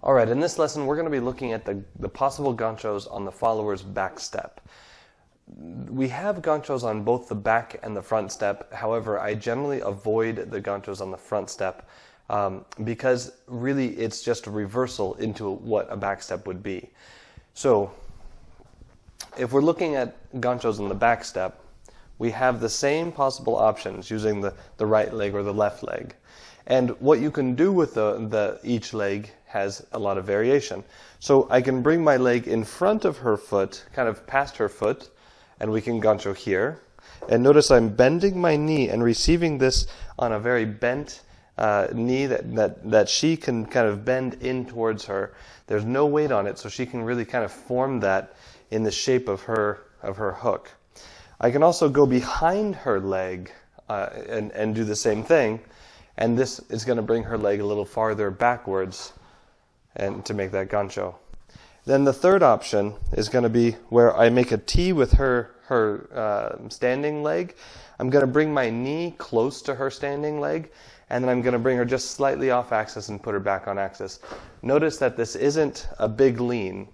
All right, in this lesson, we're going to be looking at the possible ganchos on the follower's back step. We have ganchos on both the back and the front step. However, I generally avoid the ganchos on the front step because really it's just a reversal into what a back step would be. So if we're looking at ganchos on the back step, we have the same possible options using the right leg or the left leg. And what you can do with each leg has a lot of variation. So I can bring my leg in front of her foot, kind of past her foot, and we can gancho here. And notice I'm bending my knee and receiving this on a very bent knee that she can kind of bend in towards her. There's no weight on it, so she can really kind of form that in the shape of her hook. I can also go behind her leg and do the same thing, and this is going to bring her leg a little farther backwards and to make that gancho. Then the third option is going to be where I make a T with her standing leg. I'm going to bring my knee close to her standing leg, and then I'm going to bring her just slightly off axis and put her back on axis. Notice that this isn't a big lean.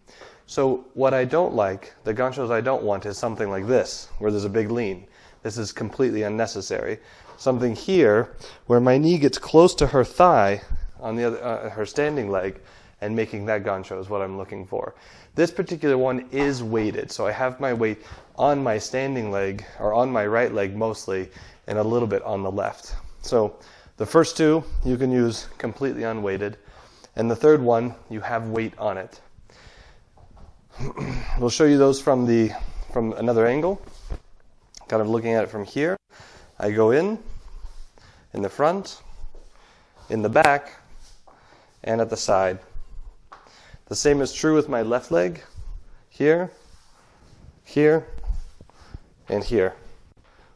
So what I don't like, the ganchos I don't want, is something like this, where there's a big lean. This is completely unnecessary. Something here, where my knee gets close to her thigh on the other, her standing leg, and making that gancho is what I'm looking for. This particular one is weighted, so I have my weight on my standing leg, or on my right leg mostly, and a little bit on the left. So the first two you can use completely unweighted, and the third one you have weight on it. We'll show you those from another angle, kind of looking at it from here. I go in the front, in the back, and at the side. The same is true with my left leg, here, here, and here.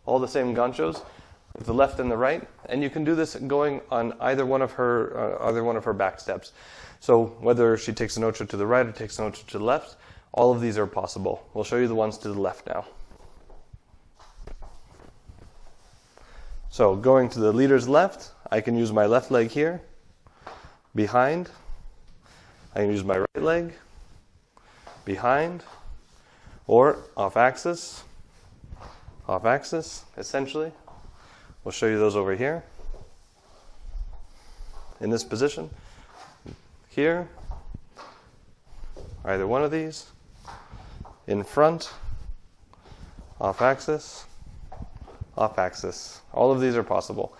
All the same ganchos with the left and the right, and you can do this going on either one of her back steps. So whether she takes an ocho to the right or takes an ocho to the left, all of these are possible. We'll show you the ones to the left now. So going to the leader's left, I can use my left leg here, behind. I can use my right leg, behind, or off axis, essentially. We'll show you those over here. In this position, here, either one of these, in front, off axis, all of these are possible.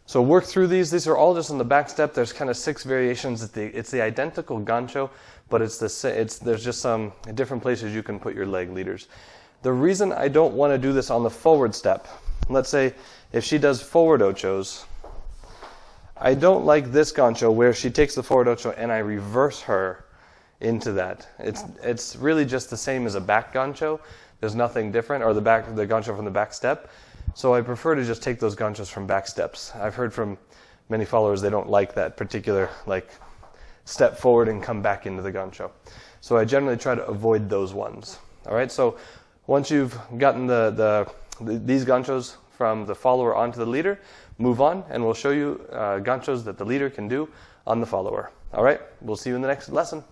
So work through these. These are all just on the back step. There's kind of 6 variations. It's the identical gancho, but there's just some different places you can put your leg leaders. The reason I don't want to do this on the forward step, let's say if she does forward ochos, I don't like this gancho where she takes the forward ocho and I reverse her into that. It's really just the same as a back gancho. There's nothing different, or the gancho from the back step. So I prefer to just take those ganchos from back steps. I've heard from many followers they don't like that particular step forward and come back into the gancho. So I generally try to avoid those ones. All right. So once you've gotten these ganchos from the follower onto the leader, move on, and we'll show you ganchos that the leader can do on the follower. All right. We'll see you in the next lesson.